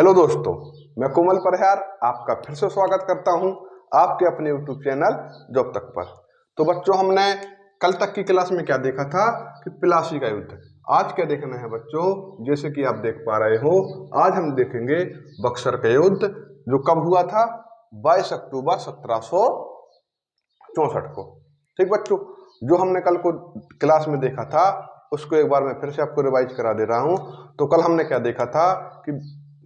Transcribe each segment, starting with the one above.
Hello दोस्तों, मैं कोमल परयार आपका फिर से स्वागत करता हूं आपके अपने यूट्यूब चैनल जॉब तक पर। तो बच्चों, हमने कल तक की क्लास में क्या देखा था कि प्लासी का युद्ध। आज क्या देखना है बच्चों, जैसे कि आप देख पा रहे हो, आज हम देखेंगे बक्सर का युद्ध, जो कब हुआ था? 22 अक्टूबर 1764 को। ठीक बच्चों, जो हमने कल को क्लास में देखा था उसको एक बार मैं फिर से आपको रिवाइज करा दे रहा हूं। तो कल हमने क्या देखा था कि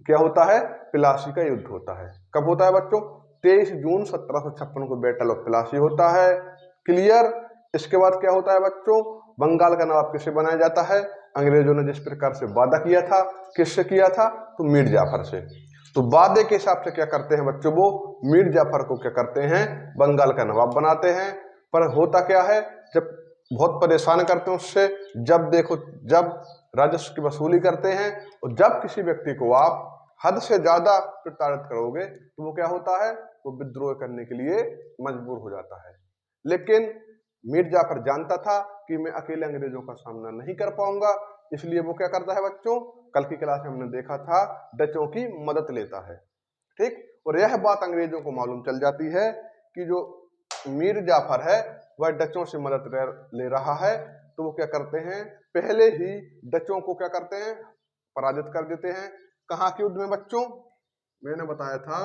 क्या होता है? प्लासी का युद्ध होता है। कब होता है बच्चों? 23 जून 1756 को बैटल ऑफ प्लासी होता है। क्लियर? इसके बाद क्या होता है बच्चों? बंगाल का नवाब किसे बनाया जाता है? अंग्रेजों ने जिस प्रकार से वादा किया था, किससे किया था? तो मीर जाफर से। तो वादे के हिसाब से क्या करते हैं बच्चों, वो मीर जाफर को क्या करते हैं? बंगाल का नवाब बनाते हैं। पर होता क्या है, जब बहुत परेशान करते हैं उससे, जब देखो जब राजस्व की वसूली करते हैं और जब किसी व्यक्ति को आप हद से ज्यादा प्रताड़ित करोगे तो वो क्या होता है? वो विद्रोह करने के लिए मजबूर हो जाता है। लेकिन मीर जाफर जानता था कि मैं अकेले अंग्रेजों का सामना नहीं कर पाऊंगा, इसलिए वो क्या करता है बच्चों? कल की क्लास में हमने देखा था, डचों की मदद लेता है। ठीक, और यह बात अंग्रेजों को मालूम चल जाती है कि जो मीर जाफर है वह डचों से मदद ले रहा है। तो वो क्या करते हैं? पहले ही डचों को क्या करते हैं? पराजित कर देते हैं। कहाँ के युद्ध में बच्चों? मैंने बताया था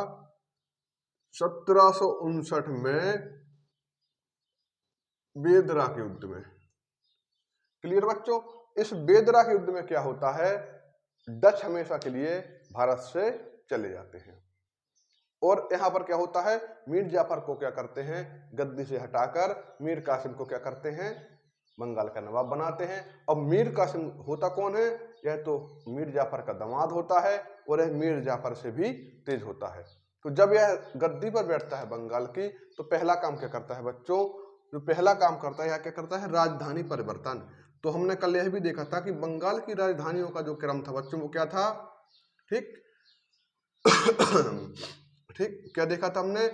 1759 में बेदरा के युद्ध में। क्लियर बच्चों? इस बेदरा के युद्ध में क्या होता है? डच हमेशा के लिए भारत से चले जाते हैं और यहाँ पर क्या होता है? मीर जाफर को क्या करते हैं? गद्दी से हटाकर मीर कासिम को क्या करते हैं? बंगाल का नवाब बनाते हैं। अब मीर कासिम होता कौन है? यह तो मीर जाफर का दामाद होता है और यह मीर जाफर से भी तेज होता है। तो जब यह गद्दी पर बैठता है बंगाल की, तो पहला काम क्या करता है बच्चों? जो पहला काम करता है या क्या करता है? राजधानी परिवर्तन। तो हमने कल यह भी देखा था कि बंगाल की राजधानियों का जो क्रम था बच्चों, वो क्या था? ठीक ठीक, क्या देखा था हमने?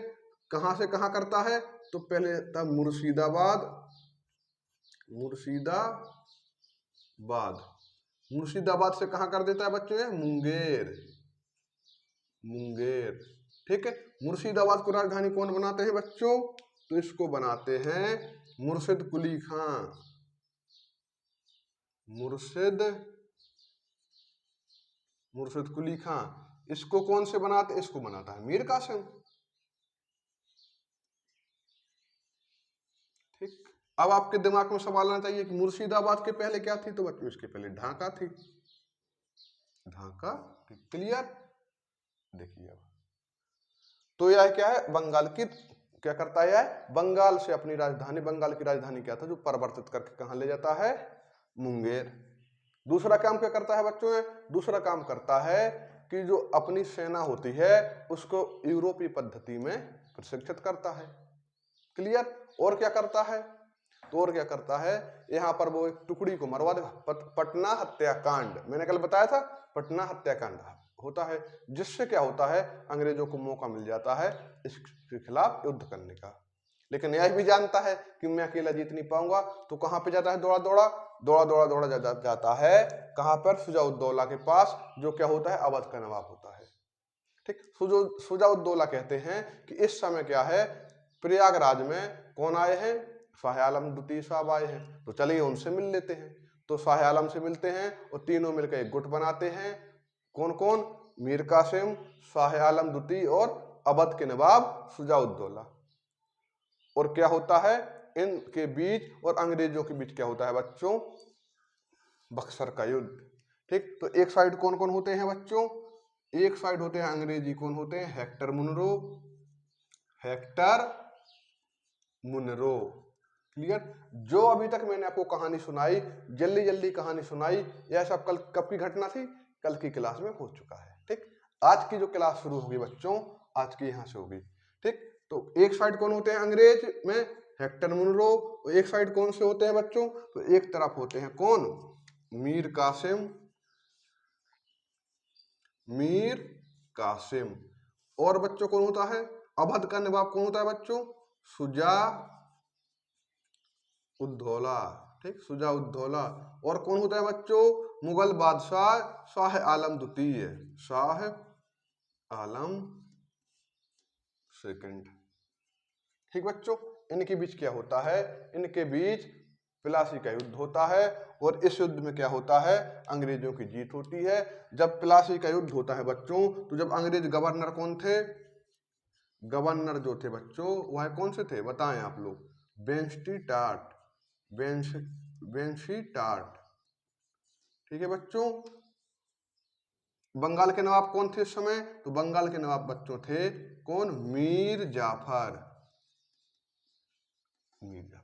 कहां से कहां करता है? तो पहले था मुर्शिदाबाद, मुर्शिदाबाद से कहां कर देता है बच्चों? ये मुंगेर, ठीक है। मुर्शिदाबाद को राजधानी कौन बनाते हैं बच्चों? तो इसको बनाते हैं मुर्शिद कुली खां। मुर्शिद कुली खां। इसको कौन से बनाते? इसको बनाता है मीर कासिम। ठीक, अब आपके दिमाग में सवाल आना चाहिए कि मुर्शिदाबाद के पहले क्या थी? तो बच्चों इसके पहले ढाका थी। ढाका, क्लियर? देखिए अब तो यह क्या है? बंगाल की क्या करता है? बंगाल से अपनी राजधानी, बंगाल की राजधानी क्या था जो परिवर्तित करके कहां ले जाता है? मुंगेर। दूसरा काम क्या करता है बच्चों? दूसरा काम करता है कि जो अपनी सेना होती है उसको यूरोपीय पद्धति में प्रशिक्षित करता है। क्लियर? और क्या करता है? तो और क्या करता है, यहाँ पर वो एक टुकड़ी को मरवा दे। पटना हत्याकांड, मैंने कल बताया था, पटना हत्याकांड होता है, जिससे क्या होता है? अंग्रेजों को मौका मिल जाता है इसके खिलाफ युद्ध करने का। लेकिन यह भी जानता है कि मैं अकेला जीत नहीं पाऊंगा, तो कहां पे जाता है? दौड़ा जाता है कहां पर? सुजाउद्दौला के पास, जो क्या होता है? अवध का नवाब होता है। ठीक, सुजाउद्दौला कहते हैं कि इस समय क्या है, प्रयागराज में कौन आए हैं? शाह आलम द्वितीय साहब आए हैं, तो चलिए उनसे मिल लेते हैं। तो शाह आलम से मिलते हैं और तीनों मिलकर एक गुट बनाते हैं। कौन कौन? मीर कासिम, शाह आलम द्वितीय और अवध के नवाब सुजाउद्दौला। और क्या होता है इनके बीच और अंग्रेजों के बीच? क्या होता है बच्चों? बक्सर का युद्ध। ठीक, तो एक साइड कौन कौन होते हैं बच्चों? एक साइड होते हैं अंग्रेजी, कौन होते हैं? Hector Munro. क्लियर? जो अभी तक मैंने आपको कहानी सुनाई, जल्दी कहानी सुनाई, यह सब कल कब की घटना थी? कल की क्लास में हो चुका है। ठीक, आज की जो क्लास शुरू होगी बच्चों, आज की यहां से होगी। ठीक, तो एक साइड कौन होते हैं अंग्रेज में? Hector Munro. एक साइड कौन से होते हैं बच्चों? तो एक तरफ होते हैं कौन? मीर कासिम। और बच्चों कौन होता है? अवध का नवाब कौन होता है बच्चों? सुजाउद्दौला। ठीक, सुजाउद्दौला। और कौन होता है बच्चों? मुगल बादशाह शाह आलम द्वितीय। आलम सेकंड। ठीक बच्चों, इनके बीच क्या होता है, इनके बीच प्लासी का युद्ध होता है और इस युद्ध में क्या होता है, अंग्रेजों की जीत होती है। जब प्लासी का युद्ध होता है बच्चों, तो जब अंग्रेज गवर्नर कौन थे, गवर्नर जो थे बच्चों वह कौन से थे बताएं आप लोग, बेंस्टीटाट, बेंशीटाट। ठीक है बच्चों, बंगाल के नवाब कौन थे इस समय, तो बंगाल के नवाब बच्चों थे कौन, मीर जाफर, मीर जाफर।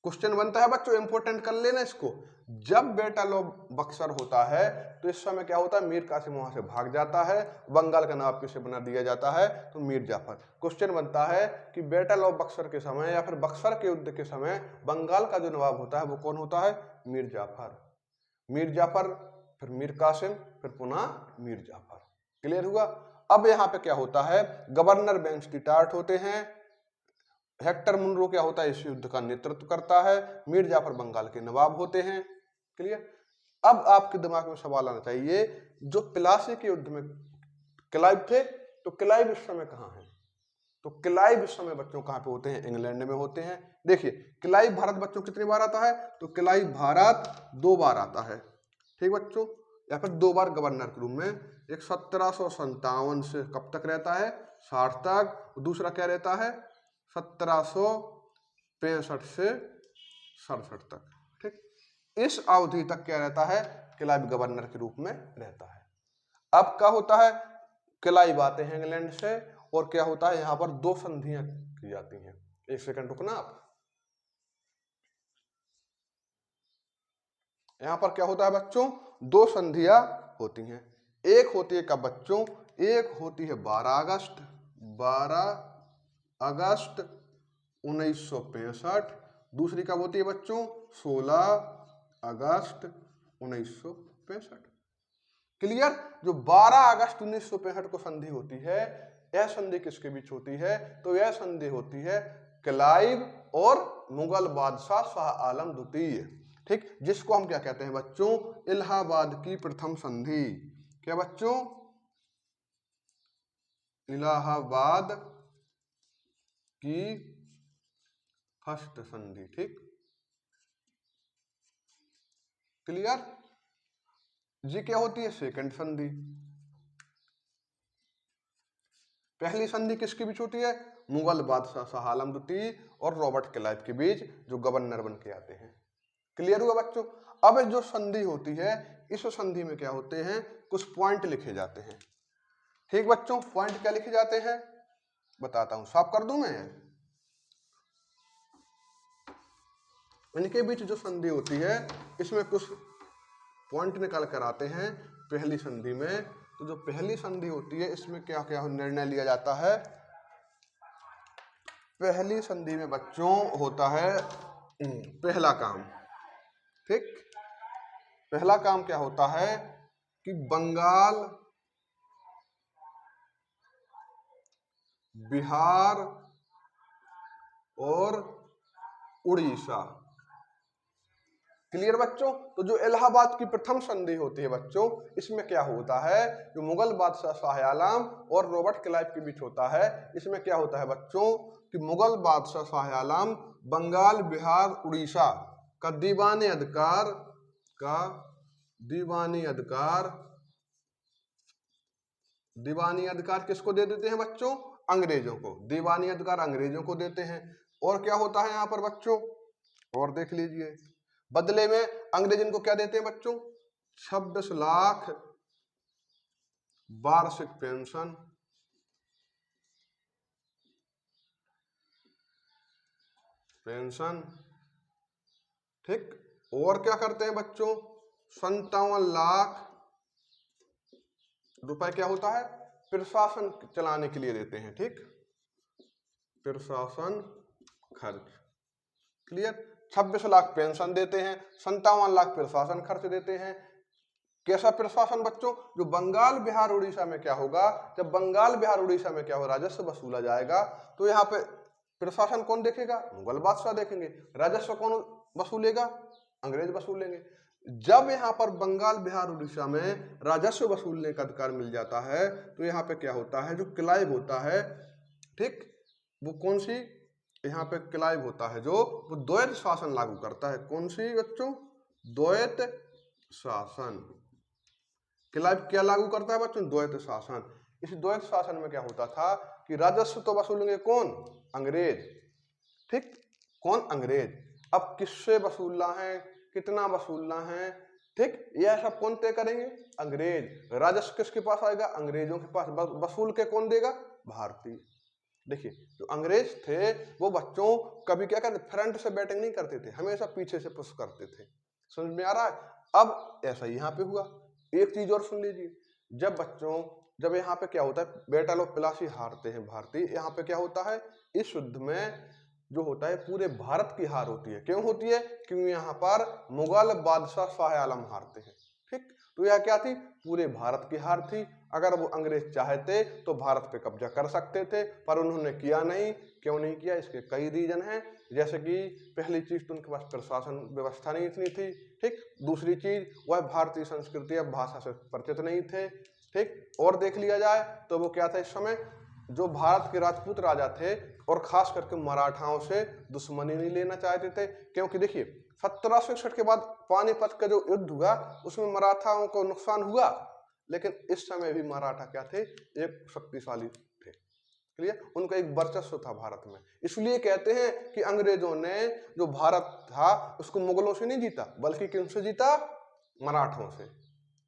क्वेश्चन बनता है बच्चों, इंपोर्टेंट कर लेना इसको, जब बैटल ऑफ बक्सर होता है तो इस समय क्या होता है, मीर कासिम वहां से भाग जाता है, बंगाल का नवाब किसे बना दिया जाता है, तो मीर जाफर। क्वेश्चन बनता है कि बैटल ऑफ बक्सर के समय या फिर बक्सर के युद्ध के समय बंगाल का जो नवाब होता है वो कौन होता है, मीर जाफर। मीर जाफर, फिर मीर कासिम, फिर पुनः मीर जाफर। क्लियर हुआ। अब यहाँ पे क्या होता है, गवर्नर बेंस्टीटाट होते हैं, हेक्टर मुनरो क्या होता है इस युद्ध का नेतृत्व करता है, मीर जाफर बंगाल के नवाब होते हैं। क्लियर। अब आपके दिमाग में सवाल आना चाहिए, जो प्लासी के युद्ध में क्लाइव थे, तो क्लाइव इस समय कहाँ है, तो क्लाइव इस समय बच्चों कहाँ पे होते हैं, इंग्लैंड में होते हैं। देखिए क्लाइव भारत बच्चों कितनी बार आता है, तो क्लाइव भारत 2 बार आता है। ठीक बच्चों, या फिर 2 बार गवर्नर के रूप में, एक 1757 से कब तक रहता है, 60 तक, दूसरा क्या रहता है 1765 से 67 तक। ठीक, इस अवधि तक क्या रहता है, क्लाइव गवर्नर के रूप में रहता है। अब क्या होता है, क्लाइव आते हैं इंग्लैंड से और क्या होता है, यहां पर 2 संधियां की जाती हैं। एक सेकंड रुकना आप, यहां पर क्या होता है बच्चों, 2 संधियां होती हैं। एक होती है कब बच्चों, एक होती है 12 अगस्त, 12 अगस्त 1965, दूसरी कब होती है बच्चों, 16 अगस्त 1965। क्लियर। जो 12 अगस्त 1965 को संधि होती है, यह संधि किसके बीच होती है, तो यह संधि होती है क्लाइव और मुगल बादशाह शाह आलम द्वितीय। ठीक, जिसको हम क्या कहते हैं बच्चों, इलाहाबाद की प्रथम संधि। क्या बच्चों, इलाहाबाद की फर्स्ट संधि। ठीक, क्लियर। जी क्या होती है, सेकंड संधि। पहली संधि किसके बीच होती है, मुगल बादशाह शाह आलम द्वितीय और रॉबर्ट क्लाइव के बीच, जो गवर्नर बन के आते हैं। क्लियर हुआ बच्चों। अब जो संधि होती है, इस संधि में क्या होते हैं, कुछ पॉइंट लिखे जाते हैं। ठीक बच्चों, पॉइंट क्या लिखे जाते हैं बताता हूं, साफ कर दूं मैं। इनके बीच जो संधि होती है, इसमें कुछ पॉइंट निकाल कर आते हैं। पहली संधि में, तो जो पहली संधि होती है इसमें क्या क्या निर्णय लिया जाता है, पहली संधि में बच्चों होता है पहला काम। ठीक, पहला काम क्या होता है कि बंगाल, बिहार और उड़ीसा। क्लियर बच्चों। तो जो इलाहाबाद की प्रथम संधि होती है बच्चों, इसमें क्या होता है, जो मुगल बादशाह शाह आलम और रॉबर्ट क्लाइव के बीच होता है, इसमें क्या होता है बच्चों कि मुगल बादशाह शाह आलम बंगाल, बिहार, उड़ीसा का दीवानी अधिकार, का दीवानी अधिकार, दीवानी अधिकार किसको दे देते हैं बच्चों, अंग्रेजों को। दीवानी अधिकार अंग्रेजों को देते हैं। और क्या होता है यहां पर बच्चों, और देख लीजिए, बदले में अंग्रेज इनको क्या देते हैं बच्चों, 26 लाख वार्षिक पेंशन, पेंशन। ठीक, और क्या करते हैं बच्चों, 57 लाख रुपए क्या होता है, प्रशासन चलाने के लिए देते हैं। ठीक, प्रशासन खर्च। क्लियर। 26 लाख पेंशन देते हैं, 57 लाख प्रशासन खर्च देते हैं। कैसा प्रशासन बच्चों, जो बंगाल, बिहार, उड़ीसा में क्या होगा, जब बंगाल, बिहार, उड़ीसा में क्या होगा, राजस्व वसूला जाएगा, तो यहाँ पे प्रशासन कौन देखेगा, मुगल बादशाह देखेंगे। राजस्व कौन वसूलेगा, अंग्रेज वसूलेंगे। जब यहाँ पर बंगाल बिहार उड़ीसा में राजस्व वसूलने का अधिकार मिल जाता है तो यहाँ पे क्या होता है, जो क्लाइव होता है, ठीक, वो कौन सी, यहाँ पे क्लाइव होता है जो वो द्वैत शासन लागू करता है। कौन सी बच्चों, द्वैत शासन। क्लाइव क्या लागू करता है बच्चों, द्वैत शासन। इस द्वैत शासन में क्या होता था कि राजस्व तो वसूलेंगे कौन, अंग्रेज, ठीक, कौन, अंग्रेज। अब किससे वसूलना है, कितना वसूलना है, ठीक, यह सब कौन तय करेंगे, अंग्रेज। राजस्व किसके पास आएगा, अंग्रेजों के पास। वसूल के कौन देगा, भारतीय। देखिए जो अंग्रेज थे वो बच्चों कभी क्या करते, फ्रंट से बैटिंग नहीं करते थे, हमेशा पीछे से पुश करते थे। समझ में आ रहा है। अब ऐसा यहाँ पे हुआ। एक चीज और सुन लीजिए, जब बच्चों, जब यहाँ पे क्या होता है, बैटल ऑफ प्लासी हारते हैं भारतीय, यहाँ पे क्या होता है, इस युद्ध में जो होता है पूरे भारत की हार होती है। क्यों होती है, क्योंकि यहाँ पर मुगल बादशाह शाह आलम हारते हैं, ठीक। तो यह क्या थी, पूरे भारत की हार थी। अगर वो अंग्रेज चाहते तो भारत पे कब्जा कर सकते थे, पर उन्होंने किया नहीं। क्यों नहीं किया, इसके कई रीजन हैं। जैसे कि पहली चीज तो उनके पास प्रशासन व्यवस्था नहीं इतनी थी, ठीक। दूसरी चीज, वह भारतीय संस्कृति या भाषा से परिचित नहीं थे, ठीक। और देख लिया जाए तो वो क्या था, इस समय जो भारत के राजपूत राजा थे और खास करके मराठाओं से दुश्मनी नहीं लेना चाहते थे। क्योंकि देखिए 1761 के बाद पानीपत का जो युद्ध हुआ उसमें मराठाओं को नुकसान हुआ, लेकिन इस समय भी मराठा क्या थे, एक शक्तिशाली थे, क्लियर, उनका एक वर्चस्व था भारत में। इसलिए कहते हैं कि अंग्रेजों ने जो भारत था उसको मुगलों से नहीं जीता, बल्कि किनसे जीता, मराठों से।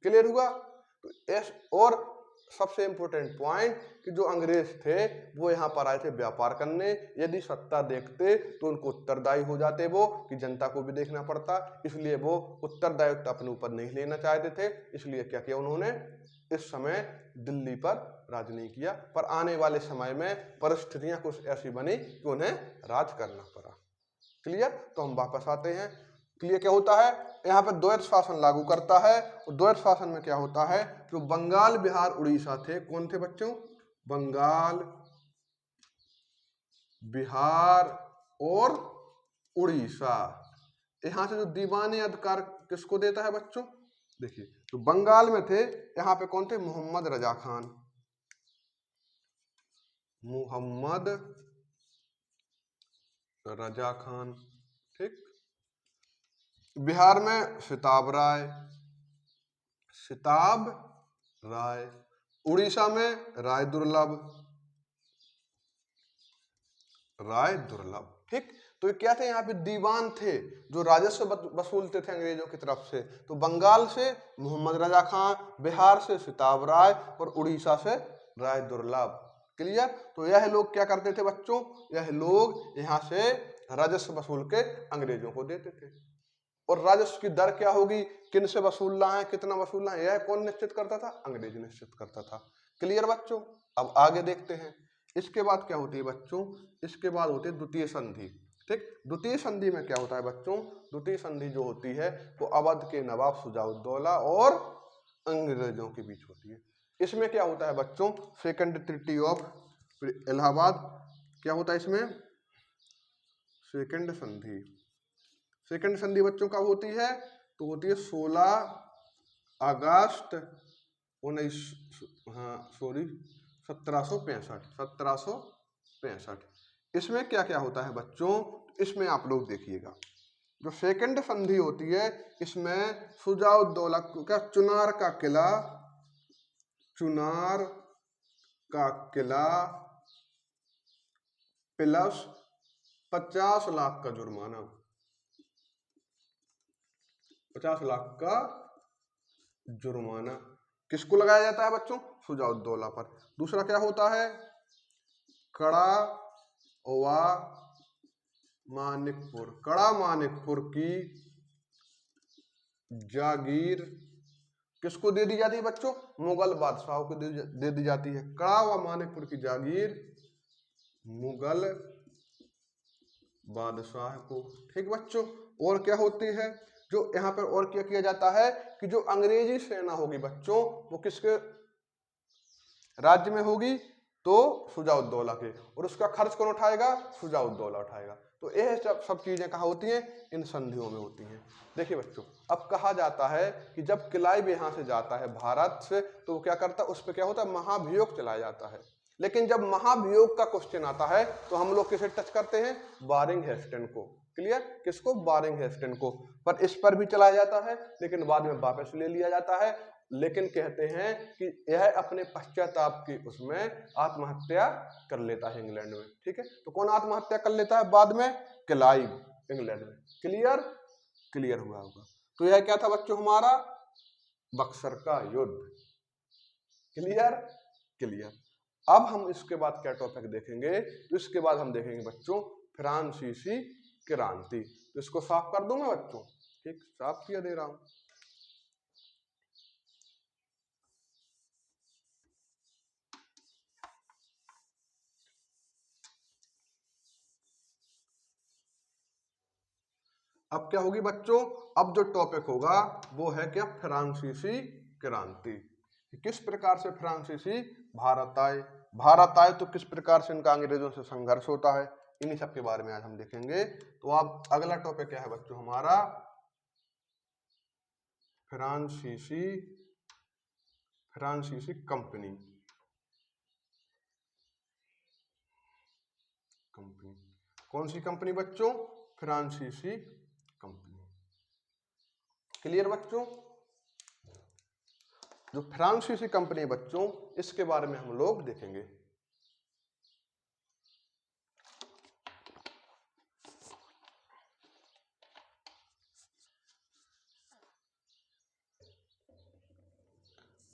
क्लियर हुआ। तो और सबसे इंपॉर्टेंट पॉइंट कि जो अंग्रेज थे वो यहाँ पर आए थे व्यापार करने। यदि सत्ता देखते तो उनको उत्तरदायी हो जाते, वो कि जनता को भी देखना पड़ता, इसलिए वो उत्तरदायित्व अपने ऊपर नहीं लेना चाहते थे। इसलिए क्या किया उन्होंने, इस समय दिल्ली पर राज नहीं किया। पर आने वाले समय में परिस्थितियां कुछ ऐसी बनी कि उन्हें राज करना पड़ा। क्लियर। तो हम वापस आते हैं। क्लियर क्या होता है, यहाँ पे द्वैत शासन लागू करता है। द्वैत शासन में क्या होता है, जो बंगाल बिहार उड़ीसा थे, कौन थे बच्चों, बंगाल बिहार और उड़ीसा, यहाँ से जो दीवानी अधिकार किसको देता है बच्चों, देखिए तो बंगाल में थे, यहाँ पे कौन थे, मोहम्मद रजा खान, मोहम्मद रजा खान, ठीक। बिहार में सिताब राय, सिताब राय। उड़ीसा में राय दुर्लभ, राय दुर्लभ, ठीक। तो ये क्या थे, यहाँ पे दीवान थे जो राजस्व वसूलते थे अंग्रेजों की तरफ से। तो बंगाल से मोहम्मद रजा खान, बिहार से सिताब राय और उड़ीसा से राय दुर्लभ। क्लियर। तो यह लोग क्या करते थे बच्चों, यह लोग यहाँ से राजस्व वसूल के अंग्रेजों को देते थे। और राजस्व की दर क्या होगी, किन से वसूलना है, कितना वसूलना है, यह कौन निश्चित करता था, अंग्रेज निश्चित करता था। क्लियर बच्चों। अब आगे देखते हैं। इसके बाद क्या होती है बच्चों, इसके बाद होती है द्वितीय संधि, ठीक। द्वितीय संधि में क्या होता है बच्चों, द्वितीय संधि जो होती है वो अवध के नवाब शुजाउद्दौला और अंग्रेजों के बीच होती है। इसमें क्या होता है बच्चों, सेकंड ट्रीटी ऑफ इलाहाबाद, क्या होता है इसमें, सेकंड संधि। सेकंड संधि बच्चों कब होती है, तो होती है 16 अगस्त 1765। इसमें क्या क्या होता है बच्चों, इसमें आप लोग देखिएगा, जो सेकंड संधि होती है इसमें शुजाउद्दौला का चुनार का किला, चुनार का किला प्लस 50 लाख का जुर्माना, 50 लाख का जुर्माना किसको लगाया जाता है बच्चों, शुजाउद्दौला पर। दूसरा क्या होता है, कड़ा व मानिकपुर, कड़ा मानिकपुर की जागीर किसको दे दी जाती है बच्चों, मुगल बादशाहों को दे दी जाती है। कड़ा व मानिकपुर की जागीर मुगल बादशाह को, ठीक बच्चों। और क्या होती है, जो यहाँ पर और क्या किया जाता है कि जो अंग्रेजी सेना होगी बच्चों वो किसके राज्य में होगी, तो शुजाउद्दौला के, और उसका खर्च कौन उठाएगा? शुजाउद्दौला उठाएगा। तो यह सब चीजें कहाँ होती हैं? इन संधियों में होती हैं। देखिए बच्चों, अब कहा जाता है कि जब क्लाइव यहाँ से जाता है भारत से, तो वो क्या करता है, उस पर क्या होता है? महाभियोग चलाया जाता है। लेकिन जब महाभियोग का क्वेश्चन आता है तो हम लोग किसे टच करते हैं? बारिंग हेस्टन को। क्लियर? किसको? बारिंग हेस्टन को। पर इस पर भी चलाया जाता है लेकिन बाद में वापस ले लिया जाता है। लेकिन कहते हैं कि यह अपने पश्चाताप की उसमें आत्महत्या कर लेता है इंग्लैंड में। ठीक है, तो कौन आत्महत्या कर लेता है बाद में? क्लाइव, इंग्लैंड में। क्लियर? क्लियर हुआ होगा। तो यह क्या था बच्चों? हमारा बक्सर का युद्ध। क्लियर? क्लियर। अब हम इसके बाद क्या टॉपिक देखेंगे? तो इसके बाद हम देखेंगे बच्चों फ्रांसीसी क्रांति। तो इसको साफ कर दूं मैं बच्चों? ठीक, साफ किया दे रहा हूं। अब क्या होगी बच्चों? अब जो टॉपिक होगा वो है क्या? फ्रांसीसी क्रांति। किस प्रकार से फ्रांसीसी भारत आए, भारत आए तो किस प्रकार से इनका अंग्रेजों से संघर्ष होता है, इन्हीं सब के बारे में आज हम देखेंगे। तो अब अगला टॉपिक क्या है बच्चों हमारा? फ्रांसीसी कंपनी। कौन सी कंपनी बच्चों? फ्रांसीसी कंपनी। क्लियर बच्चों? जो फ्रांसीसी कंपनी बच्चों, इसके बारे में हम लोग देखेंगे।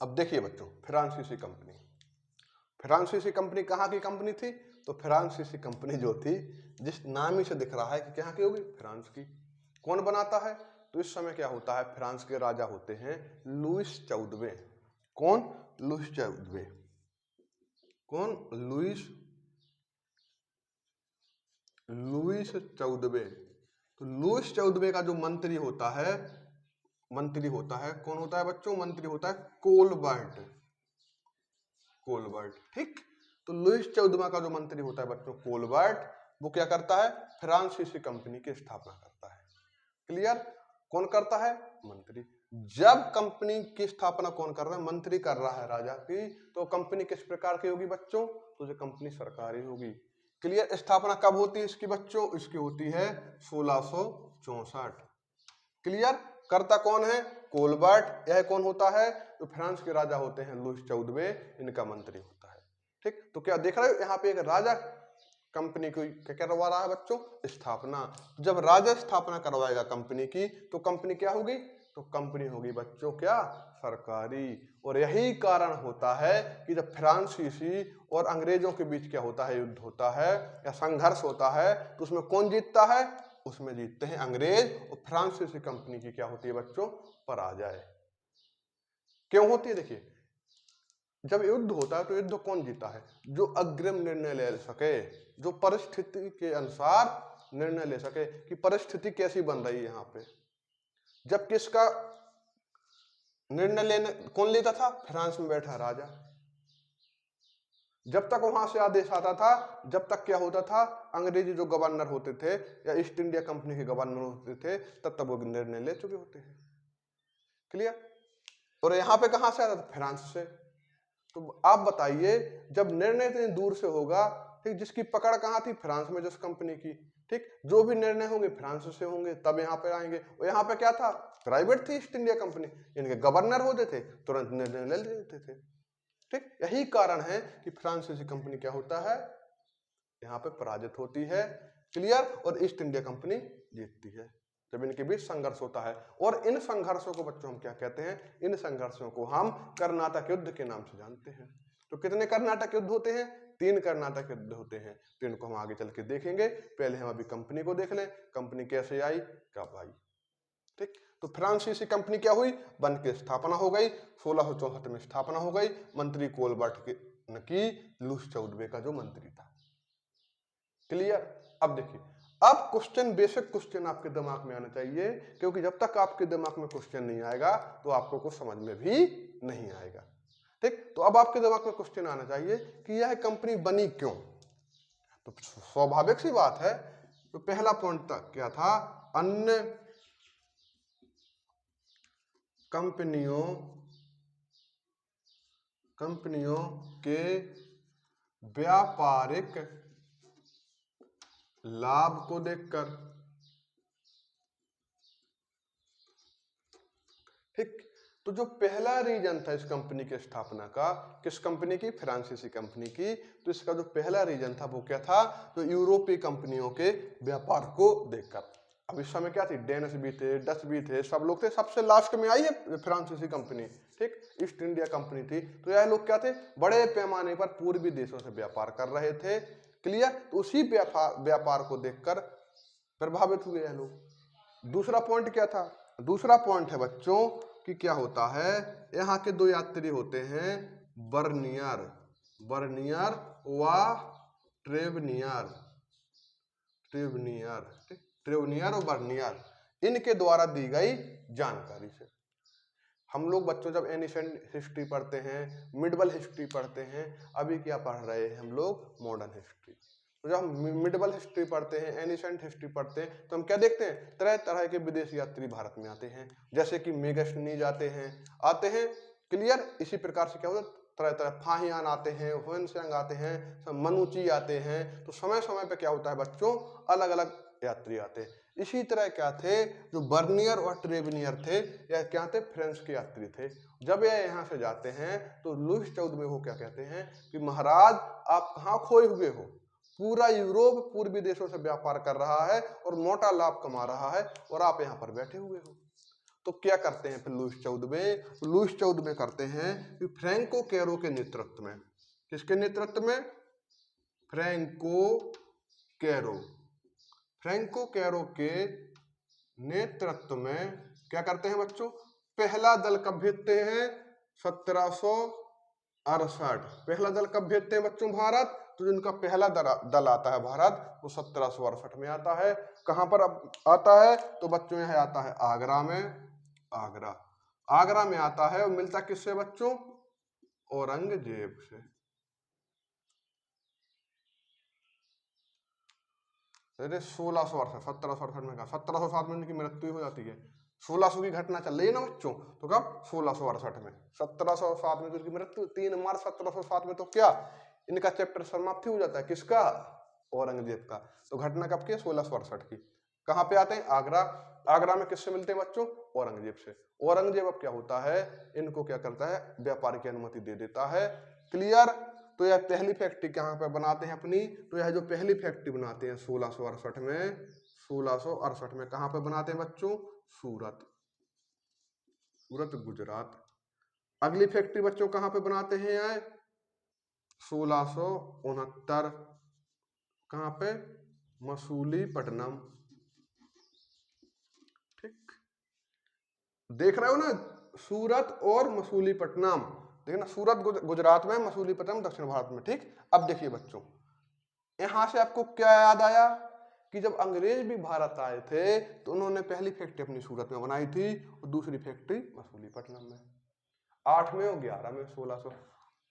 अब देखिए बच्चों, फ्रांसीसी कंपनी, फ्रांसीसी कंपनी कहाँ की कंपनी थी? तो फ्रांसीसी कंपनी जो थी, जिस नाम ही से दिख रहा है कि कहाँ की होगी? फ्रांस की। कौन बनाता है? तो इस समय क्या होता है, फ्रांस के राजा होते हैं लुईस 14वें। कौन? लुईस 14वें। कौन? लुईस 14वें। तो लुईस 14वें का जो मंत्री होता है, कौन होता है बच्चों? मंत्री होता है कोलबर्ट। कोलबर्ट, ठीक। तो लुईस 14वां का जो मंत्री होता है बच्चों कोलबर्ट, वो क्या करता है? फ्रांसीसी कंपनी की स्थापना करता है। क्लियर? कौन करता है? मंत्री। जब कंपनी की स्थापना कौन कर रहा है? मंत्री कर रहा है राजा की। तो कंपनी किस प्रकार की होगी बच्चों? तो जो कंपनी सरकारी होगी। क्लियर? स्थापना कब होती है इसकी बच्चों? इसकी होती है 1664। क्लियर? करता कौन है? कोलबर्ट। यह कौन होता है? जो फ्रांस के राजा होते हैं लुईस 14वें, इनका मंत्री होता है। ठीक, तो क्या देख रहे हो यहाँ पे एक राजा कंपनी को क्या करवा रहा है बच्चों? स्थापना। जब राजा स्थापना करवाएगा कंपनी की, तो कंपनी क्या होगी? तो कंपनी होगी बच्चों क्या? सरकारी। और यही कारण होता है कि जब फ्रांसीसी और अंग्रेजों के बीच क्या होता है? युद्ध होता है या संघर्ष होता है, तो उसमें कौन जीतता है? उसमें जीतते हैं अंग्रेज, और फ्रांसीसी कंपनी की क्या होती है बच्चों? पराजय। क्यों होती है? देखिए, जब युद्ध होता है तो युद्ध कौन जीता है? जो अग्रिम निर्णय ले सके, जो परिस्थिति के अनुसार निर्णय ले सके कि परिस्थिति कैसी बन रही है यहाँ पे। जब किसका निर्णय लेने कौन लेता था? फ्रांस में बैठा राजा। जब तक वहां से आदेश आता था, जब तक क्या होता था? अंग्रेजी जो गवर्नर होते थे या ईस्ट इंडिया कंपनी के गवर्नर होते थे, तब तक वो निर्णय ले चुके होते हैं। क्लियर? और यहाँ पे कहां से आता था? फ्रांस से। तो आप बताइए, जब निर्णय इतनी दूर से होगा, ठीक, जिसकी पकड़ कहाँ थी? फ्रांस में, जिस कंपनी की। ठीक, जो भी निर्णय होंगे फ्रांस से होंगे, तब यहाँ पे आएंगे। और यहाँ पे क्या था? प्राइवेट थी ईस्ट इंडिया कंपनी, इनके गवर्नर होते थे, तुरंत निर्णय ले लेते थे। ठीक, यही कारण है कि फ्रांसीसी कंपनी क्या होता है? यहाँ पे पराजित होती है। क्लियर? और ईस्ट इंडिया कंपनी जीतती है जब इनके बीच संघर्ष होता है। और इन संघर्षों को बच्चों हम क्या कहते हैं? इन संघर्षों को हम कर्नाटक युद्ध के नाम से जानते हैं। तो कितने कर्नाटक युद्ध होते हैं? 3 कर्नाटक युद्ध होते हैं। तो इनको हम आगे चल के देखेंगे। पहले हम अभी कंपनी को देख लें, कंपनी कैसे आई, कब आई। ठीक, तो फ्रांसीसी कंपनी क्या हुई? बन के स्थापना हो गई, 1664 में स्थापना हो गई। मंत्री कोलबर्ट की लुईस 14वें का जो मंत्री था। क्लियर? अब देखिए, अब क्वेश्चन, बेसिक क्वेश्चन आपके दिमाग में आना चाहिए, क्योंकि जब तक आपके दिमाग में क्वेश्चन नहीं आएगा तो आपको कुछ समझ में भी नहीं आएगा। ठीक, तो अब आपके दिमाग में क्वेश्चन आना चाहिए कि यह कंपनी बनी क्यों। तो स्वाभाविक सी बात है, तो पहला पॉइंट तक क्या था, अन्य कंपनियों के व्यापारिक लाभ को देखकर। ठीक, तो जो पहला रीजन था इस कंपनी की स्थापना का, किस कंपनी की, फ्रांसीसी कंपनी की, तो इसका जो पहला रीजन था वो क्या था, तो यूरोपीय कंपनियों के व्यापार को देखकर। अब इस समय क्या थी, डेनिश भी थे, डच भी थे, सब लोग थे, सबसे लास्ट में आई है फ्रांसीसी कंपनी, ठीक, ईस्ट इंडिया कंपनी थी। तो यह लोग क्या थे, बड़े पैमाने पर पूर्वी देशों से व्यापार कर रहे थे, क्लियर। तो उसी व्यापार को देखकर प्रभावित हुए यह लोग। दूसरा पॉइंट क्या था, दूसरा पॉइंट है बच्चों कि क्या होता है, यहाँ के दो यात्री होते हैं, बर्नियर व ट्रेवनियर और बर्नियर, इनके द्वारा दी गई जानकारी से। हम लोग बच्चों जब एनिशेंट हिस्ट्री पढ़ते हैं, मिडवल हिस्ट्री पढ़ते हैं, अभी क्या पढ़ रहे हैं हम लोग, मॉडर्न हिस्ट्री। तो जब हम मिडवल हिस्ट्री पढ़ते हैं, एनिशेंट हिस्ट्री पढ़ते हैं, तो हम क्या देखते हैं, तरह तरह के विदेशी यात्री भारत में आते हैं, जैसे कि मेगस्टीनीज आते हैं, क्लियर। इसी प्रकार से क्या होता है, तरह तरह फाहियान आते हैं, हुएनसांग आते हैं, मनुची आते हैं। तो समय समय पे क्या होता है बच्चों, अलग अलग यात्री आते हैं। इसी तरह क्या थे, जो बर्नियर और ट्रेवनियर थे, यह क्या थे, फ्रेंच के यात्री थे। जब यह यहाँ से जाते हैं तो लुईस 14वें को क्या कहते हैं कि महाराज आप कहाँ खोए हुए हो, पूरा यूरोप पूर्वी देशों से व्यापार कर रहा है और मोटा लाभ कमा रहा है, और आप यहाँ पर बैठे हुए हो। तो क्या करते हैं फिर लुईस 14वें करते हैं कि फ्रैंको कैरो के नेतृत्व में, किसके नेतृत्व में, फ्रैंको कैरो के नेतृत्व में क्या करते हैं बच्चों, पहला दल कब भेजते हैं, 1768। पहला दल कब भेजते हैं बच्चों भारत, तो जिनका पहला दल आता है भारत वो 1768 में आता है। कहां पर आता है, तो बच्चों यह आता है आगरा में, आगरा में आता है, और मिलता किससे बच्चों, औरंगजेब से। अरे 1668, 1768 में कहा, 1707 में उनकी मृत्यु हो जाती है, 1600 की घटना चल रही है ना बच्चों, तो कब, 1668 में, 1707 में उनकी मृत्यु, 3 मार्च 1707 में, तो क्या इनका चैप्टर समाप्ति हो जाता है, किसका, औरंगजेब का। तो घटना कब की, 1668 की। कहाँ पे आते हैं, आगरा। आगरा में किससे मिलते हैं बच्चों, औरंगजेब से। औरंगजेब अब क्या होता है, इनको क्या करता है, व्यापार की अनुमति दे देता है, क्लियर। तो यह पहली फैक्ट्री कहाँ पे बनाते हैं अपनी, तो यह जो पहली फैक्ट्री बनाते हैं 1668 में, 1668 में कहाँ पे बनाते हैं बच्चों, सूरत गुजरात। अगली फैक्ट्री बच्चों कहाँ पे बनाते हैं, 1669, कहाँ पे, मसूलीपट्टनम। ठीक, देख रहे हो ना, सूरत और मसूलीपट्टनम, देखना, सूरत गुजरात में, मसूलीपट्टनम दक्षिण भारत में। ठीक, अब देखिए बच्चों, यहां से आपको क्या याद आया कि जब अंग्रेज भी भारत आए थे तो उन्होंने पहली फैक्ट्री अपनी सूरत में बनाई थी और दूसरी फैक्ट्री मसूलीपट्टनम में, 8 में और 11 में, 1600।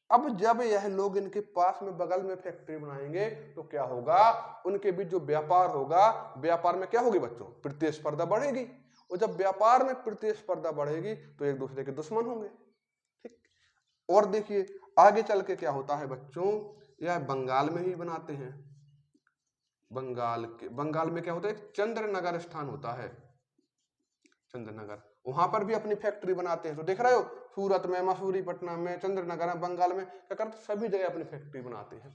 अब जब यह लोग इनके पास में बगल में फैक्ट्री बनाएंगे तो क्या होगा, उनके बीच जो व्यापार होगा, व्यापार में क्या होगी बच्चों, प्रतिस्पर्धा बढ़ेगी, और जब व्यापार में प्रतिस्पर्धा बढ़ेगी तो एक दूसरे के दुश्मन होंगे। ठीक, और देखिए आगे चल के क्या होता है बच्चों, यह बंगाल में ही बनाते हैं, बंगाल में क्या होता है, चंद्रनगर स्थान होता है, चंद्रनगर, वहां पर भी अपनी फैक्ट्री बनाते हैं। तो देख रहे हो, सूरत में, मसूलीपट्टनम में, चंद्रनगर में, बंगाल में क्या करते, सभी जगह अपनी फैक्ट्री बनाते हैं।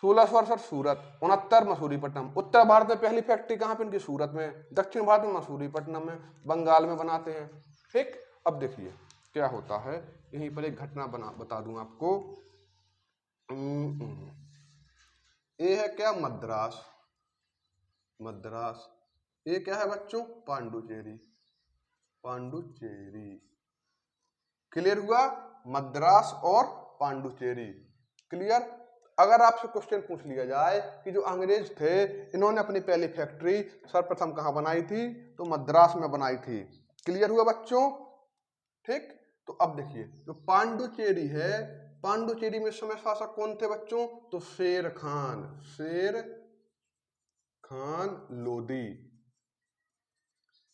1668 सूरत, 69 मसूलीपट्टनम। उत्तर भारत में पहली फैक्ट्री कहाँ पे इनकी, सूरत में, दक्षिण भारत में मसूलीपट्टनम में, बंगाल में बनाते हैं। ठीक, अब देखिए क्या होता है, यहीं पर एक घटना बता दूं आपको। ये है क्या, मद्रास, ये क्या है बच्चों, पांडुचेरी, क्लियर हुआ, मद्रास और पांडुचेरी, क्लियर। अगर आपसे क्वेश्चन पूछ लिया जाए कि जो अंग्रेज थे इन्होंने अपनी पहली फैक्ट्री सर्वप्रथम कहाँ बनाई थी, तो मद्रास में बनाई थी, क्लियर हुआ बच्चों। ठीक, तो अब देखिए जो पांडुचेरी है, पांडुचेरी में समय शासक कौन थे बच्चों? तो शेर खान, शेर खान लोदी।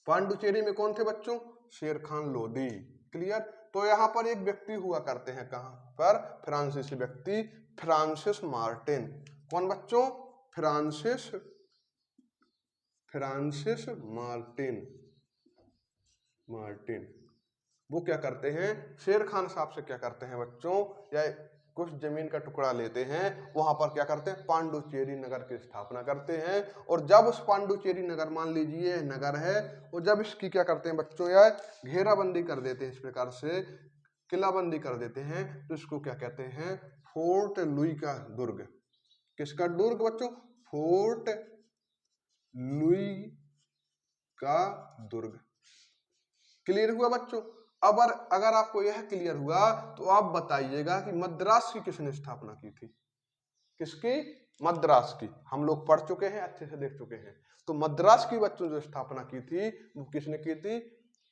पांडुचेरी में कौन थे बच्चों? शेर खान लोदी। क्लियर? तो यहां पर एक व्यक्ति हुआ करते हैं, कहां पर? फ्रांसीसी व्यक्ति फ्रांसिस मार्टिन। कौन बच्चों? Francis Martin. वो क्या करते हैं? शेर खान साहब से क्या करते हैं बच्चों? या कुछ जमीन का टुकड़ा लेते हैं, वहां पर क्या करते हैं? पांडुचेरी नगर की स्थापना करते हैं। और जब उस पांडुचेरी नगर, मान लीजिए नगर है, और जब इसकी क्या करते हैं बच्चों? या घेराबंदी कर देते हैं, इस प्रकार से किलाबंदी कर देते हैं, तो इसको क्या कहते हैं? फोर्ट लुई का दुर्ग। किसका दुर्ग बच्चों? फोर्ट लुई का दुर्ग। क्लियर हुआ बच्चों? अब अगर आपको यह क्लियर हुआ तो आप बताइएगा कि मद्रास की किसने स्थापना की थी? किसकी? मद्रास की। हम लोग पढ़ चुके हैं, अच्छे से देख चुके हैं। तो मद्रास की बच्चों जो स्थापना की थी वो किसने की थी?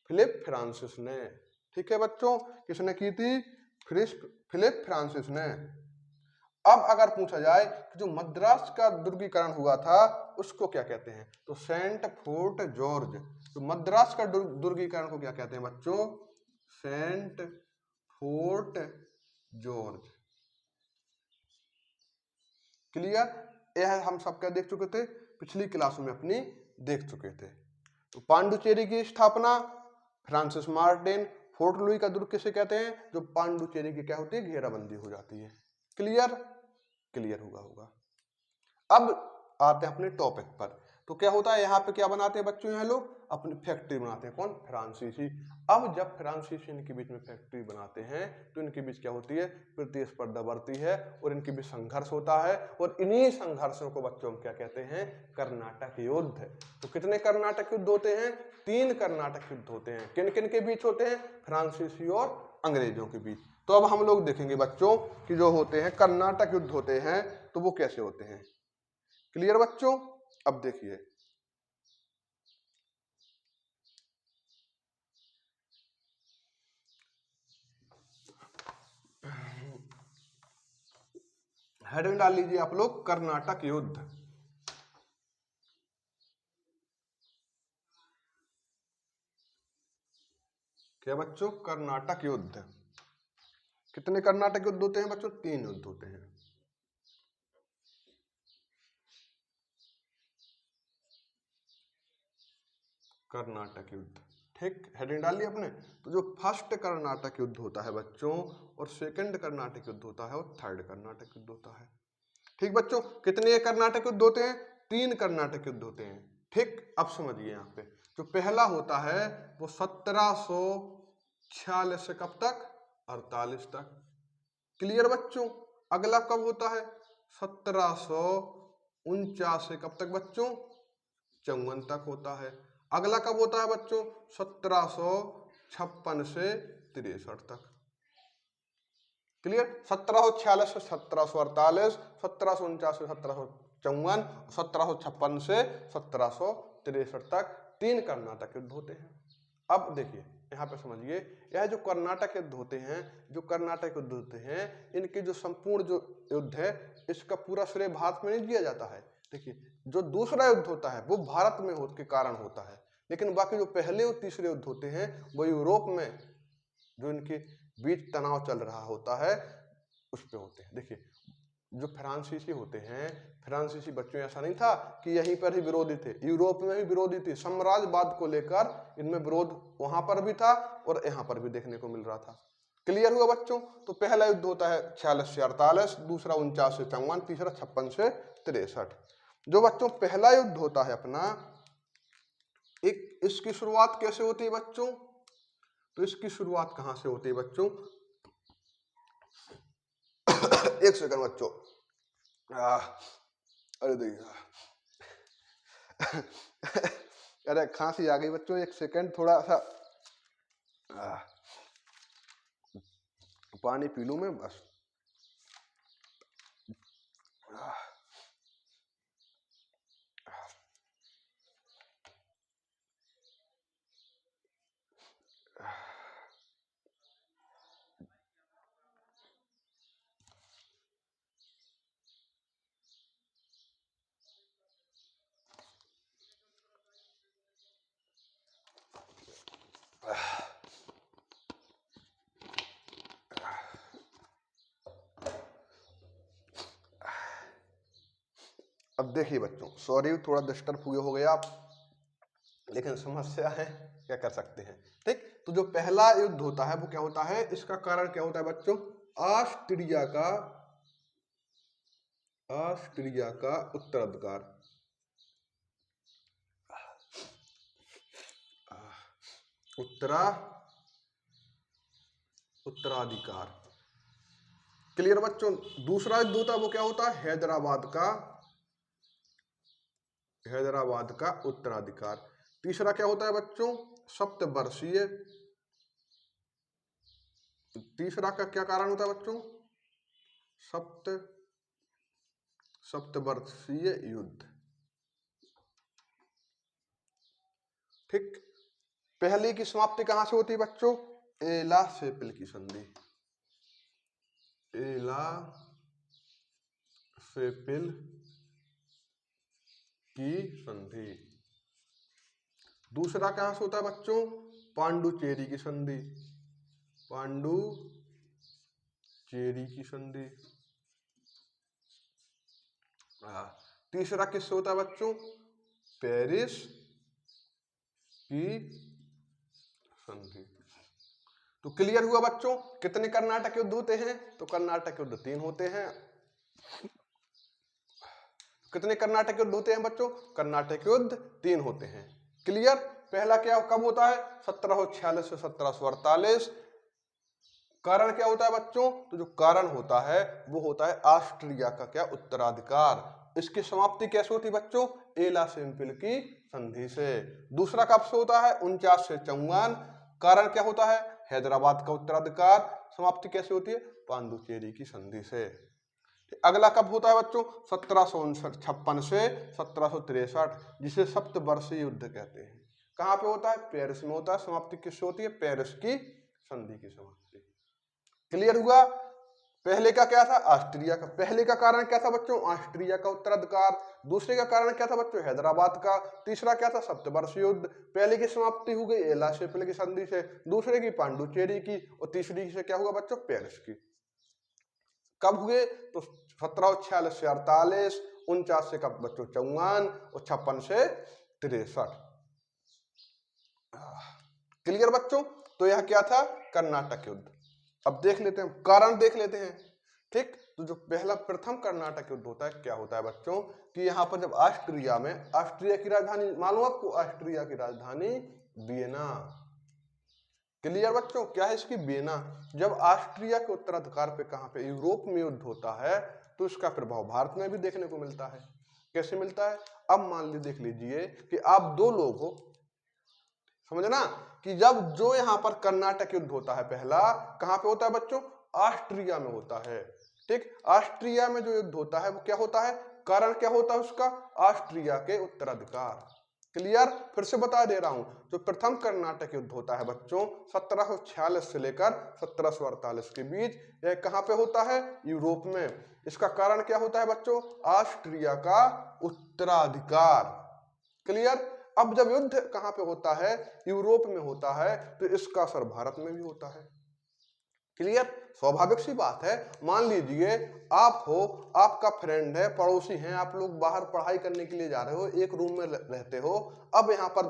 फिलिप फ्रांसिस ने। ठीक है बच्चों, किसने की थी? फिलिप फ्रांसिस ने। अब अगर पूछा जाए कि जो मद्रास का दुर्गीकरण हुआ था उसको क्या कहते हैं? तो सेंट फोर्ट जॉर्ज। तो मद्रास का दुर्गीकरण को क्या कहते हैं बच्चों? Saint fort George. क्लियर? यह हम सब क्या देख चुके थे? पिछली क्लासों में अपनी देख चुके थे। तो पांडुचेरी की स्थापना फ्रांसिस मार्टिन। फोर्ट लुई का दुर्ग किसे कहते हैं? जो पांडुचेरी की क्या होती है? घेराबंदी हो जाती है। क्लियर? क्लियर होगा। अब आते हैं अपने टॉपिक पर। तो क्या होता है यहाँ पे? क्या बनाते हैं बच्चों? यहाँ लोग अपनी फैक्ट्री बनाते हैं। कौन? फ्रांसीसी। अब जब फ्रांसीसी इनके बीच में फैक्ट्री बनाते हैं तो इनके बीच क्या होती है? प्रतिस्पर्धा बढ़ती है और इनके बीच संघर्ष होता है। और इन्हीं संघर्षों को बच्चों हम क्या कहते हैं? कर्नाटक युद्ध। तो कितने कर्नाटक युद्ध होते हैं? 3 कर्नाटक युद्ध होते हैं। किन किन के बीच होते हैं? फ्रांसीसी और अंग्रेजों के बीच। तो अब हम लोग देखेंगे बच्चों कि जो होते हैं कर्नाटक युद्ध होते हैं तो वो कैसे होते हैं। क्लियर बच्चों? अब देखिए, हेडिंग डाल लीजिए आप लोग, कर्नाटक युद्ध। क्या बच्चों? कर्नाटक युद्ध। कितने कर्नाटक युद्ध होते हैं बच्चों? 3 युद्ध होते हैं। कर्नाटक युद्ध। ठीक, हेडिंग डाल ली आपने। तो जो फर्स्ट कर्नाटक युद्ध होता है बच्चों, और सेकंड कर्नाटक युद्ध होता है, और थर्ड कर्नाटक युद्ध होता है। ठीक बच्चों, कितने कर्नाटक युद्ध होते हैं? 3 कर्नाटक युद्ध होते हैं। ठीक, अब समझिए यहाँ पे जो पहला होता है वो 1746 से कब तक? 48 तक। क्लियर बच्चों? अगला कब होता है? 1749 से कब तक बच्चों? 54 तक होता है। अगला कब होता है बच्चों? 1756 से 63 तक। क्लियर? 1746 से 1748, 1749 से 1754, 1756 से 1763 तक 3 कर्नाटक युद्ध होते हैं। अब देखिए यहाँ पे समझिए, यह जो कर्नाटक युद्ध होते हैं, जो कर्नाटक युद्ध होते हैं, इनके जो संपूर्ण जो युद्ध है, इसका पूरा श्रेय भारत में नहीं दिया जाता है। देखिए, जो दूसरा युद्ध होता है वो भारत में हो के कारण होता है, लेकिन बाकी जो पहले और तीसरे युद्ध होते हैं वो यूरोप में जो इनके बीच तनाव चल रहा होता है उस पे होते हैं। देखिए, जो फ्रांसीसी होते हैं, फ्रांसीसी बच्चों ऐसा नहीं था कि यहीं पर ही विरोधी थे, यूरोप में भी विरोधी थे। साम्राज्यवाद को लेकर इनमें विरोध वहां पर भी था और यहाँ पर भी देखने को मिल रहा था। क्लियर हुआ बच्चों? तो पहला युद्ध होता है 46 से 48, दूसरा 49 से 54, तीसरा 56 से 63। जो बच्चों पहला युद्ध होता है अपना, इसकी शुरुआत कैसे होती है बच्चों? तो इसकी शुरुआत कहां से होती है बच्चों? एक सेकंड बच्चों, अरे देखिए अरे खांसी आ गई बच्चों, एक सेकंड, थोड़ा सा पानी पी लूं मैं बस। अब देखिए बच्चों, सॉरी थोड़ा डिस्टर्ब हुए हो गया आप, लेकिन समस्या है, क्या कर सकते हैं। ठीक, तो जो पहला युद्ध होता है वो क्या होता है, इसका कारण क्या होता है बच्चों, ऑस्ट्रिया का उत्तराधिकार। उत्तराधिकार क्लियर बच्चों। दूसरा युद्ध होता है वो क्या होता है, हैदराबाद का उत्तराधिकार। तीसरा क्या होता है बच्चों, सप्तवर्षीय, तीसरा का क्या कारण होता है बच्चों, सप्तवर्षीय युद्ध। ठीक, पहले की समाप्ति कहां से होती है बच्चों, एला सेपिल की संधि, एला सेपिल की संधि। दूसरा कहां से होता है बच्चों, पांडुचेरी की संधि, पांडुचेरी की संधि। तीसरा किससे होता है बच्चों, पेरिस की संधि। तो क्लियर हुआ बच्चों, कितने कर्नाटक युद्ध होते हैं, तो कर्नाटक युद्ध 3 होते हैं। कितने कर्नाटक युद्ध होते हैं बच्चों, कर्नाटक युद्ध 3 होते हैं। क्लियर। पहला क्या कब होता है, 1746 से 1748। कारण क्या होता है बच्चों, तो जो कारण होता है वो होता है ऑस्ट्रिया का क्या उत्तराधिकार। इसकी समाप्ति कैसे होती है बच्चों, एला सेपिल की संधि से। दूसरा कब से होता है, 49 से 54। कारण क्या होता है, हैदराबाद का उत्तराधिकार। समाप्ति कैसे होती है, पांडुचेरी की संधि से। अगला कब होता है बच्चों, 1756 से 1763, जिसे सप्तवर्षीय युद्ध कहते हैं। कहां पे होता है, पेरिस में होता है। समाप्ति किससे होती है, पेरिस की संधि की समाप्ति। क्लियर हुआ। पहले का क्या था, ऑस्ट्रिया का। पहले का कारण क्या था बच्चों, ऑस्ट्रिया का उत्तराधिकार। दूसरे का कारण क्या था बच्चों, हैदराबाद का। तीसरा क्या था, सप्तवर्षीय युद्ध। पहले की समाप्ति हो गई एला सेपिल की संधि से, दूसरे की पांडुचेरी की, और तीसरी से क्या हुआ बच्चों, पेरिस की। कब हुए, तो 1746 से 48, 49 से कब बच्चों 54, और 56 से 63। क्लियर बच्चों। तो यह क्या था, कर्नाटक युद्ध। अब देख लेते हैं, कारण देख लेते हैं। ठीक, तो जो पहला प्रथम कर्नाटक युद्ध होता है, क्या होता है बच्चों, कि यहाँ पर जब ऑस्ट्रिया में, ऑस्ट्रिया की राजधानी मालूम आपको, ऑस्ट्रिया की राजधानी वियना। क्लियर बच्चों, क्या है इसकी, वियना। जब ऑस्ट्रिया के उत्तराधिकार पे कहां पे, यूरोप में युद्ध होता है, तो इसका प्रभाव भारत में भी देखने को मिलता है। कैसे मिलता है, अब मान लीजिए, देख लीजिए कि आप 2 लोग हो, समझना, कि जब जो यहाँ पर कर्नाटक युद्ध होता है पहला, कहां पे होता है बच्चों, ऑस्ट्रिया में होता है। ठीक, ऑस्ट्रिया में जो युद्ध होता है वो क्या होता है, कारण क्या होता है उसका, ऑस्ट्रिया के उत्तराधिकार। क्लियर। फिर से बता दे रहा हूं, जो प्रथम कर्नाटक युद्ध होता है बच्चों 1746 से लेकर 1748 के बीच, यह कहां पे होता है, यूरोप में। इसका कारण क्या होता है बच्चों, ऑस्ट्रिया का उत्तराधिकार। क्लियर। अब जब युद्ध कहां पे होता है, यूरोप में होता है, तो इसका असर भारत में भी होता है। क्लियर। स्वाभाविक सी बात है, मान लीजिए आप हो, आपका फ्रेंड है, पड़ोसी हैं, आप लोग बाहर पढ़ाई करने के लिए जा रहे हो, एक रूम में रहते हो। अब यहाँ पर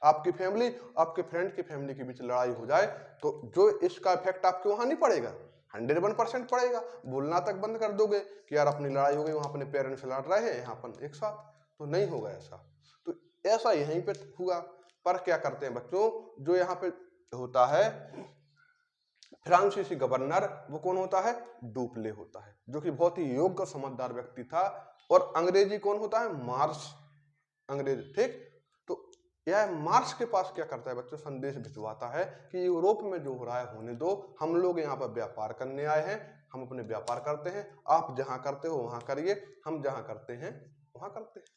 आपकी फैमिली, आपके फ्रेंड की फैमिली के बीच लड़ाई हो जाए, तो जो इसका इफेक्ट आपके वहां नहीं पड़ेगा, 101% पड़ेगा। बोलना तक बंद कर दोगे कि यार अपनी लड़ाई हो गई, वहां अपने पेरेंट्स लड़ रहे हैं, यहाँ पर एक साथ, तो नहीं होगा ऐसा। तो ऐसा यहीं पे हुआ। पर क्या करते हैं बच्चों, जो यहाँ पे होता है फ्रांसीसी गवर्नर, वो कौन होता है, डुप्ले होता है, जो कि बहुत ही योग्य समझदार व्यक्ति था। और अंग्रेजी कौन होता है, मार्श, अंग्रेज। ठीक, तो यह मार्श के पास क्या करता है बच्चों, संदेश भिजवाता है कि यूरोप में जो हो रहा है होने दो, हम लोग यहाँ पर व्यापार करने आए हैं, हम अपने व्यापार करते हैं, आप जहां करते हो वहां करिए, हम जहां करते हैं वहां करते हैं।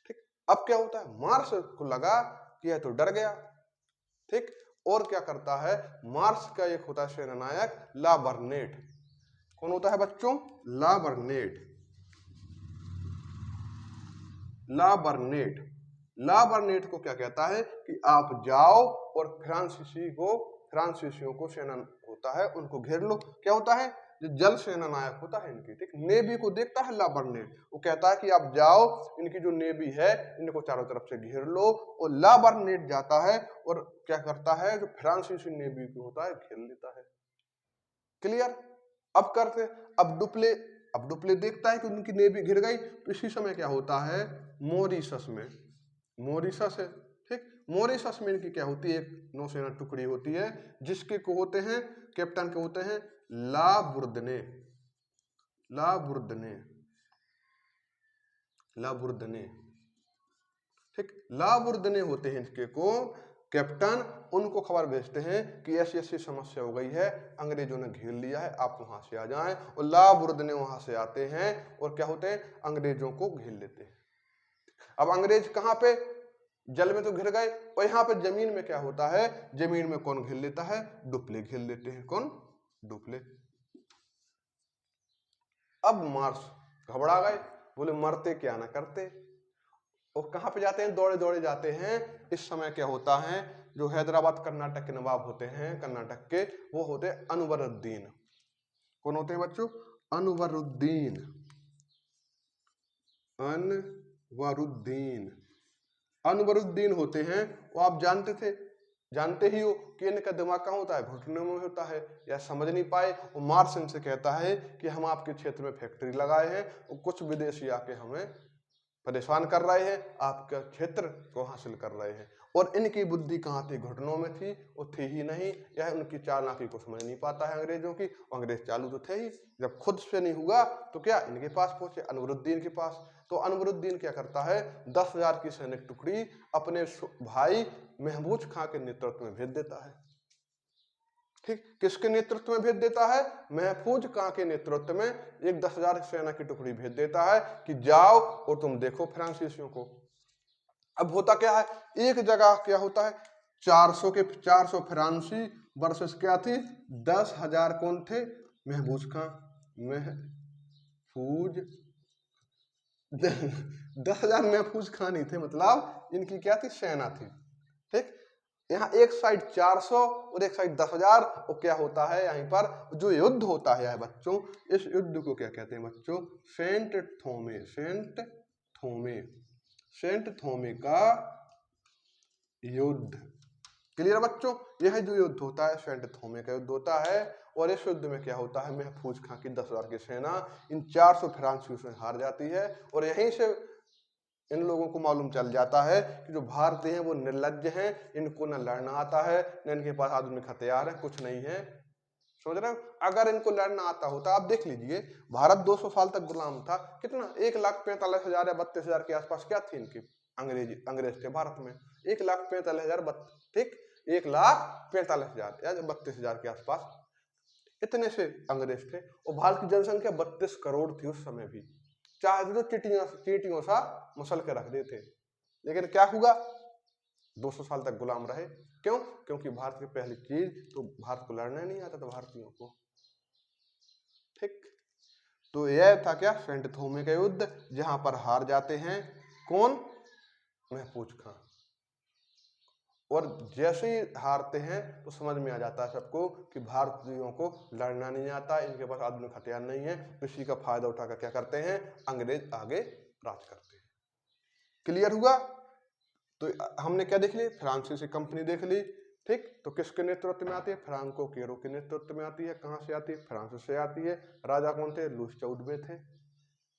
ठीक, अब क्या होता है, मार्श को लगा कि यह तो डर गया। ठीक, और क्या करता है, मार्श का एक होता है सेनानायक ला बर्नेट। कौन होता है बच्चों, ला बर्नेट। ला बर्नेट, ला बर्नेट को क्या कहता है कि आप जाओ और फ्रांसीसियों को सेना होता है उनको घेर लो। क्या होता है, जो जल सेना नायक होता है इनकी, ठीक, नेवी को देखता है ला बर्नेट, वो कहता है कि आप जाओ, इनकी जो नेवी है इनको चारों तरफ से घेर लो, और ला बर्नेट जाता है और क्या करता है, जो फ्रांसीसी नेवी को होता है घेर लेता है। क्लियर। अब करते, अब डुप्ले देखता है कि उनकी नेवी घिर गई, तो इसी समय क्या होता है, मॉरिशस में, मॉरिशस है, ठीक, मॉरिशस में इनकी क्या होती है, एक नौसेना टुकड़ी होती है जिसके को होते हैं, कैप्टन के होते हैं ला बुर्दने, ला बुर्दने, ला बुर्दने, ठीक, ला बुर्दने होते हैं इनके को कैप्टन। उनको खबर भेजते हैं कि ऐसी ऐसी समस्या हो गई है, अंग्रेजों ने घेर लिया है, आप वहां से आ जाएं, और ला बुर्दने वहां से आते हैं और क्या होते हैं, अंग्रेजों को घेर लेते हैं। अब अंग्रेज कहां पे, जल में तो घिर गए, और यहाँ पे जमीन में क्या होता है, जमीन में कौन घेर लेता है, डुप्ले घेर लेते हैं, कौन, डुप्ले। अब मार्स घबरा गए, बोले मरते क्या ना करते, और कहां पे जाते हैं, दौड़े दौड़े जाते हैं। इस समय क्या होता है, जो हैदराबाद कर्नाटक के नवाब होते हैं कर्नाटक के, वो होते हैं अनवरुद्दीन। कौन होते हैं बच्चों, अनवरुद्दीन, अनवरुद्दीन, अनवरुद्दीन होते हैं। वो आप जानते ही हो कि इनका दिमाग कहाँ होता है, घुटने में होता है, या समझ नहीं पाए। वो मार्स इनसे कहता है कि हम आपके क्षेत्र में फैक्ट्री लगाए हैं और कुछ विदेशी आके हमें परेशान कर रहे हैं, आपका क्षेत्र को हासिल कर रहे हैं। और इनकी बुद्धि कहाँ थी, घुटनों में थी, वो थी ही नहीं, यह उनकी चालाकी को समझ नहीं पाता है अंग्रेजों की। अंग्रेज चालू तो थे ही, जब खुद से नहीं हुआ तो क्या इनके पास पहुंचे, अनवरुद्दीन के पास। तो अनवरुद्दीन क्या करता है, 10,000 की सैनिक टुकड़ी अपने भाई महमूद खां के नेतृत्व में भेज देता है, ठीक, किसके नेतृत्व में भेज देता है, महफूज खां के नेतृत्व में एक 10,000 सेना की टुकड़ी भेज देता है कि जाओ और तुम देखो फ्रांसीसियों को। अब होता क्या है, एक जगह क्या होता है, 400 फ्रांसी वर्सेस क्या थी, 10,000 कौन थे, महफूज खां, महफूज 10,000 महफूज खां नहीं थे, मतलब इनकी क्या थी, सेना थी, ठीक। यहाँ एक साइड 400 और एक साइड 10,000, और क्या होता है यहीं पर जो युद्ध होता है बच्चों, इस युद्ध को क्या कहते हैं बच्चों, सेंट थोमे, सेंट थोमे, सेंट थोमे का युद्ध। क्लियर बच्चों, यह जो युद्ध होता है सेंट थोमे का युद्ध होता है। और इस युद्ध में क्या होता है, महफूज खां की 10,000 की सेना इन 400 फ्रांसीसियों से हार जाती है, और यहीं से इन लोगों को मालूम चल जाता है कि जो भारतीय हैं वो निर्लज्ज हैं, इनको न लड़ना आता है, न इनके पास आधुनिक हथियार है, कुछ नहीं है। समझ रहे हो, अगर इनको लड़ना आता होता, आप देख लीजिए भारत 200 साल तक गुलाम था, कितना 1,45,000 या 32,000 के आसपास क्या थी इनकी, अंग्रेज थे भारत में 1,45,000, ठीक, 1,45,000 या 32,000 के आसपास, इतने से अंग्रेज थे। और भारत की जनसंख्या 32 करोड़ थी उस समय भी, चाहे तो चीटियों सा मुसल के रख देते। लेकिन क्या हुआ, 200 साल तक गुलाम रहे, क्यों, क्योंकि भारत की पहली चीज तो भारत को लड़ना नहीं आता था भारतीयों को, ठीक। तो यह था क्या, सेंट थोमे का युद्ध, जहां पर हार जाते हैं कौन, महफूज खां। और जैसे ही हारते हैं तो समझ में आ जाता है सबको कि भारतीयों को लड़ना नहीं आता, इनके पास आधुनिक हथियार नहीं है, इसी का फायदा उठाकर क्या करते हैं, अंग्रेज आगे राज करते हैं। क्लियर हुआ। तो हमने क्या देख ली, फ्रांसीसी कंपनी देख ली, ठीक। तो किसके नेतृत्व में आती है, फ्रांको केरो के नेतृत्व में आती है। कहां से आती है, फ्रांस से आती है। राजा कौन थे, लुई 14वें थे।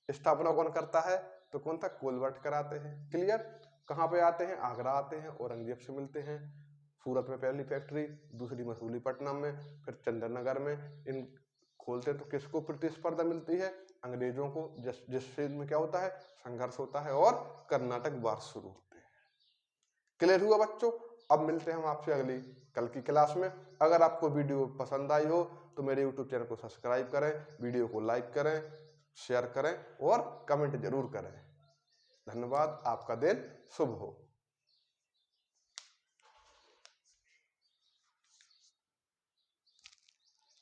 स्थापना कौन करता है, तो कौन था, कोलबर्ट कराते हैं। क्लियर। कहां पे आते हैं, आगरा आते हैं, औरंगजेब से मिलते हैं। सूरत में पहली फैक्ट्री, दूसरी मसूलीपट्टनम में, फिर चंद्रनगर में इन खोलते हैं। तो किसको प्रतिस्पर्धा मिलती है, अंग्रेजों को, जिससे में क्या होता है, संघर्ष होता है और कर्नाटक वार शुरू होते हैं। क्लियर हुआ बच्चों। अब मिलते हैं हम आपसे अगली कल की क्लास में। अगर आपको वीडियो पसंद आई हो तो मेरे यूट्यूब चैनल को सब्सक्राइब करें, वीडियो को लाइक करें, शेयर करें और कमेंट जरूर करें। धन्यवाद, आपका दिन शुभ हो।